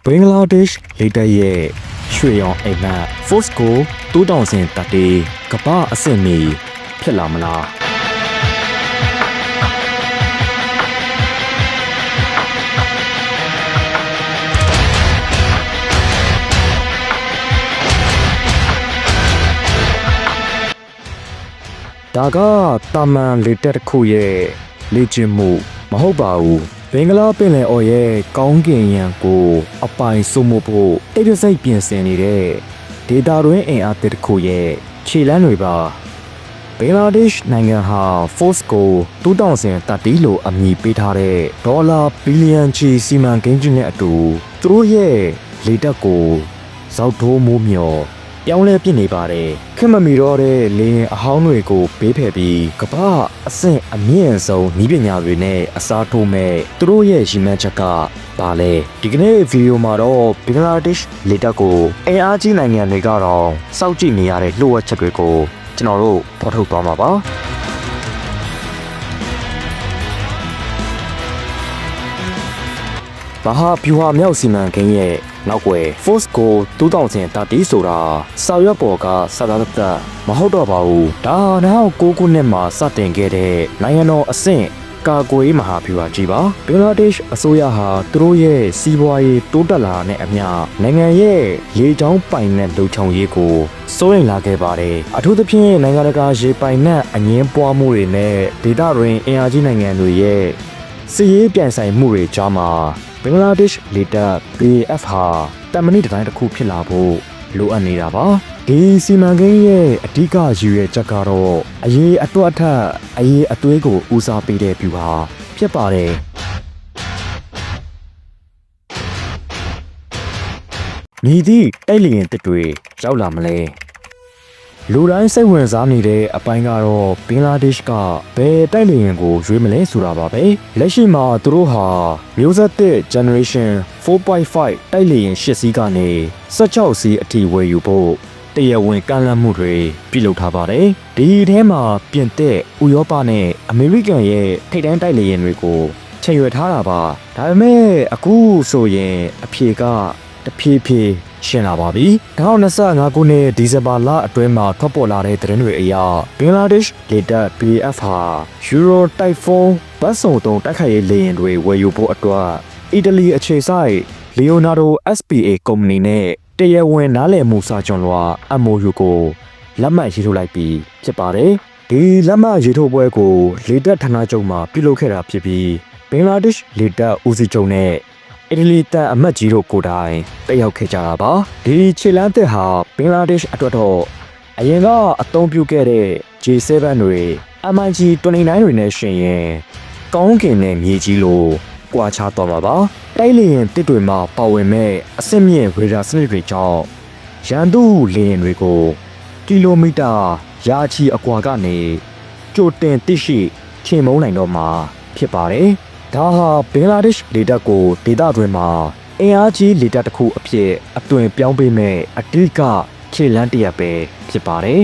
ဘင်္ဂလားဒေ့ရှ်လေတပ်ရဲ့ရွှေရောင်အိမ်မက် Force ကို2000တက်တေးကပ္ပအဆင့်မီဖြစ်လာမလားဒါကတာမန်လေတက်တစ်ခုရဲ့လေ့ကျင့်မှုမဟုတ်ပါဘူးဘင်္ဂလားပင်လယ်အော်ရဲ့ကောင်းကင်ယံကိုအပိုင်စုမှုဖို့တိတ်တဆိတ်ပြင်ဆင်နေတဲ့ဒေတာတွင်းအင်အားတစ်ခုရဲ့ခြေလမ်းတွေပါဘင်္ဂလားဒေ့ရှ်နိုင်ငံဟာ Force ကို2000တက်တီလို့အမည်ပေးထားတဲ့ဒေါ်လာဘီလီယံချီစီမံကိန်းကြီးနဲ့အတူသူတို့ရဲ့လေတပ်ကိုဇောက်ထိုးမိုးမြော်ပြောင်းလဲပြစ်နေပါတယ်ခင်မမီတော့တဲ့လေရင်အဟောင်းတွေကိုဘေးဖယ်ပြီးကမ္ဘာအဆင့်အမြင့်ဆုံးနည်းပညာတွေနဲ့အစားထိုးမဲ့သူတို့ရဲ့ရည်မှန်းချက်ကပါလေဒီကနေ့ဗီဒီယိုမှာတော့ဘင်္ဂလားဒေ့ရှ်လေတပ်ကိုအင်အားကြီးနိုင်ငံတွေကတော့စောင့်ကြည့်နေရတဲ့လှုပ်ဝက်ချက်တွေကိုကျွန်တော်တို့ဖော်ထုတ်သွားမှာပါဘာဟာဗျူဟာမြောက်စီမံကိန်းရဲ့နောက်ွယ် Force ကို2000တက်တီဆိုတာစာရွက်ပေါ်ကစာသားသက်မဟုတ်တော့ပါဘူးဒါ2009ခုနှစ်မှာစတင်ခဲ့တဲ့နိုင်ငံတော်အဆင့်ကာကွယ်ရေးမဟာဗျူဟာကြီးပါဘင်္ဂလားဒေ့ရှ်အစိုးရဟာသူတို့ရဲ့စီးပွားရေးတိုးတက်လာတဲ့အမျှနိုင်ငံရဲ့ရေကြောင်းပိုင်နက်လုံခြုံရေးကိုစိုးရိမ်လာခဲ့ပါတယ်အထူးသဖြင့်နိုင်ငံတကာရေပိုင်နက်အငင်းပွားမှုတွေနဲ့ဒေသတွင်းအင်အားကြီးနိုင်ငံတွေရဲ့စစ်ရေးပြိုင်ဆိုင်မှုတွေကြားမှာဘင်္ဂလားဒေ့ရှ်လေတပ် BAF ဟာတမန်နစ်တိုင်းတစ်ခုဖြစ်လာဖို့လိုအပ်နေတာပါဒီစီမံကိန်းရဲ့အဓိကရည်ရွယ်ချက်ကတော့အရေးအတွက်အထက်အရေးအသွေးကိုဦးစားပေးတဲ့ဗျူဟာဖြစ်ပါတယ်မြည်သည့်တိုက်လျင်တစ်တွေရောက်လာမလဲလူတိုင်းစိတ်ဝင်စားနေတဲ့အပိုင်းကတော့ဘင်္ဂလားဒေ့ရှ်ကဘယ်တိုက်လျင်ကိုရွေးမလဲဆိုတာပါပဲလက်ရှိမှာသူတို့ဟာမျိုးဆက်သစ် Generation 4.5 တိုက်လျင်8စီးကနေ16စီးအထိဝယ်ယူဖို့တရားဝင်ကမ်းလှမ်းမှုတွေပြုလုပ်ထားပါတယ်ဒီထဲမှာပြင်သစ်ဥရောပနဲ့အမေရိကန်ရဲ့ထိပ်တန်းတိုက်လျင်တွေကိုချိန်ရွယ်ထားတာပါဒါပေမဲ့အခုဆိုရင်အဖြေကတဖြည်းဖြည်းရှင်းလာပါပြီ2025ခုနှစ်ဒီဇင်ဘာလအတွင်းမှာထွက်ပေါ်လာတဲ့သတင်းတွေအရဘင်္ဂလားဒေ့ရှ်လေတပ် BAF ဟာ Euro Typhoon ဘတ်စုံသုံးတိုက်ခိုက်ရေးလေယာဉ်တွေဝယ်ယူဖို့အတွက်အီတလီအခြေစိုက် Leonardo SPA ကုမ္ပဏီနဲ့တရားဝင်နားလည်မှုစာချုပ်လွှာ MOU ကိုလက်မှတ်ရေးထိုးလိုက်ပြီးဖြစ်ပါတယ်ဒီလက်မှတ်ရေးထိုးပွဲကိုလေတပ်ဌာနချုပ်မှာပြုလုပ်ခဲ့တာဖြစ်ပြီးဘင်္ဂလားဒေ့ရှ်လေတပ်ဦးစီးချုပ်နဲ့အီတလီတပ်အမတ်ကြီးတို့ကိုယ်တိုင်တက်ရောက်ခဲ့ကြတာပါဒီခြေလမ်းသစ်ဟာဘင်္ဂလားဒေ့ရှ်အတွက်တော့အရင်ကအသုံးပြုခဲ့တဲ့ J7 တွေ MiG-29 တွေနဲ့ရှင်ရင်ကောင်းကင်နဲ့မြေကြီးလိုကွာခြားသွားမှာပါတိုက်လေယာဉ်တစ်တွေမှာပါဝင်မဲ့အဆင့်မြင့်ရေဒါစနစ်တွေကြောင့်ရန်သူလေယာဉ်တွေကိုကီလိုမီတာရာချီအကွာကနေကြိုတင်သိရှိချိန်မုံနိုင်တော့မှာဖြစ်ပါတယ်ဒါဟာဘင်္ဂလားဒေ့ရှ်လေတပ်ကိုဒေသတွင်းမှာအင်အားကြီးလေတပ်တစ်ခုအဖြစ်အသွင်ပြောင်းပေးမဲ့အဓိကခြေလမ်းတစ်ရပ်ပဲဖြစ်ပါတယ်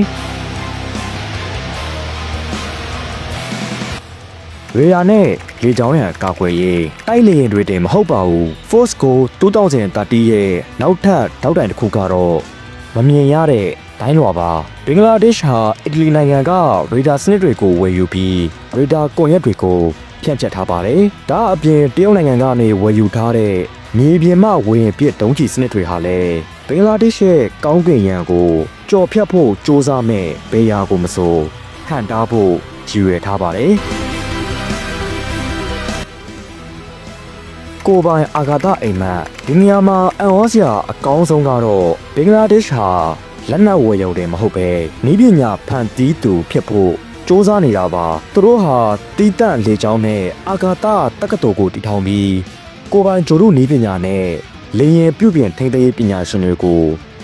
ရေယာနဲ့လေကြောင်းရန်ကာကွယ်ရေးတိုက်လေယာဉ်တွေတင်မဟုတ်ပါဘူး Force ကို2030ရဲ့နောက်ထပ်ထောက်တိုင်တစ်ခုကတော့မမြင်ရတဲ့ဒိုင်းလွာပါဘင်္ဂလားဒေ့ရှ်ဟာအီတလီနိုင်ငံကရေဒါစနစ်တွေကိုဝယ်ယူပြီးရေဒါကွန်ရက်တွေကိုဖြန့်ကျက်ထားပါတယ်။ဒါအပြင်တရုတ်နိုင်ငံကနေဝယ်ယူထားတဲ့မြေပြင်မှဝေရင်ပစ်တုံးချီစနစ်တွေဟာလည်းဘင်္ဂလားဒေ့ရှ်ရဲ့ကောင်းကင်ယံကိုကြော်ဖြတ်ဖို့စ조사မဲ့ဘယ်ရာကိုမဆိုဟန်တားဖို့ရည်ရွယ်ထားပါတယ်။ကိုပိုင်အာဂါသအိမ်မက်ဒီနေရာမှာအန်ဩစရာအကောင်းဆုံးကတော့ဘင်္ဂလားဒေ့ရှ်ဟာလက်နက်ဝယ်ရုံတင်မဟုတ်ပဲနည်းပညာဖန်တီးသူဖြစ်ဖို့စ조사နေတာပါသူတို့ဟာတီးတန့်လေကြောင်းနဲ့အာဂါသတက္ကသိုလ်ကိုတည်ထောင်ပြီးကိုပိုင်ဂျိုရုနည်းပညာနဲ့လေယာဉ်ပြုပြင်ထိန်းသိမ်းရေးပညာရှင်တွေကို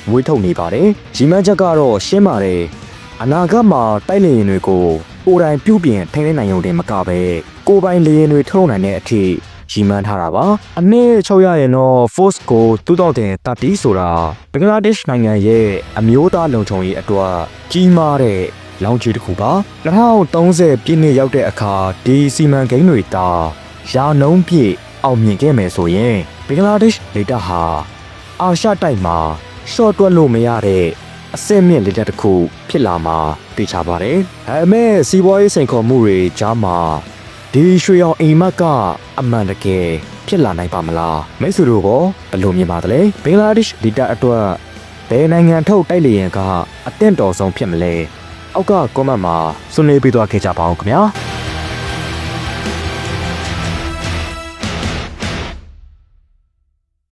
မွေးထုတ်နေပါတယ်။ရီမန်းချက်ကတော့ရှင်းပါတယ်။အနာဂတ်မှာတိုက်လေယာဉ်တွေကိုကိုယ်တိုင်ပြုပြင်ထိန်းသိမ်းနိုင်ရုံတင်မကပဲကိုပိုင်လေယာဉ်တွေထုတ်နိုင်တဲ့အထိရီမန်းထားတာပါ။အနည်းချုပ်ရရင်တော့ Force ကို2030ဆိုတာဘင်္ဂလားဒေ့ရှ်နိုင်ငံရဲ့အမျိုးသားလုံခြုံရေးအတွက်ကြီးမားတဲ့လောင်ချီတစ်ခုပါ2030ပြည့်နှစ်ရောက်တဲ့အခါဒီစီမံကိန်းတွေတာရာနှုန်းပြည့် အောင်မြင်ခဲ့မယ်ဆိုရင်ဘင်္ဂလားဒေ့ရှ်လေတပ်ဟာအာရှတိုက်မှာရှော့တွက်လို့မရတဲ့အဆင့်မြင့်လေတပ်တစ်ခုဖြစ်လာမှာသိချပါတယ်။ဒါပေမဲ့စီးပွားရေးစိန်ခေါ်မှုတွေကြားမှာဒီရွှေရောင်အိမ်မက်ကအမှန်တကယ်ဖြစ်လာနိုင်ပါမလားမိတ်ဆွေတို့ကဘယ်လိုမြင်ပါသလဲဘင်္ဂလားဒေ့ရှ်လေတပ်အတွက်ဘယ်နိုင်ငံထုတ်တိုက်လေယာဉ်ကအသင့်တော်ဆုံးဖြစ်မလဲအောက်ကကွန်မန့်မှာဆွေးနွေးပေးသွားခဲ့ကြပါဦးခင်ဗျာ။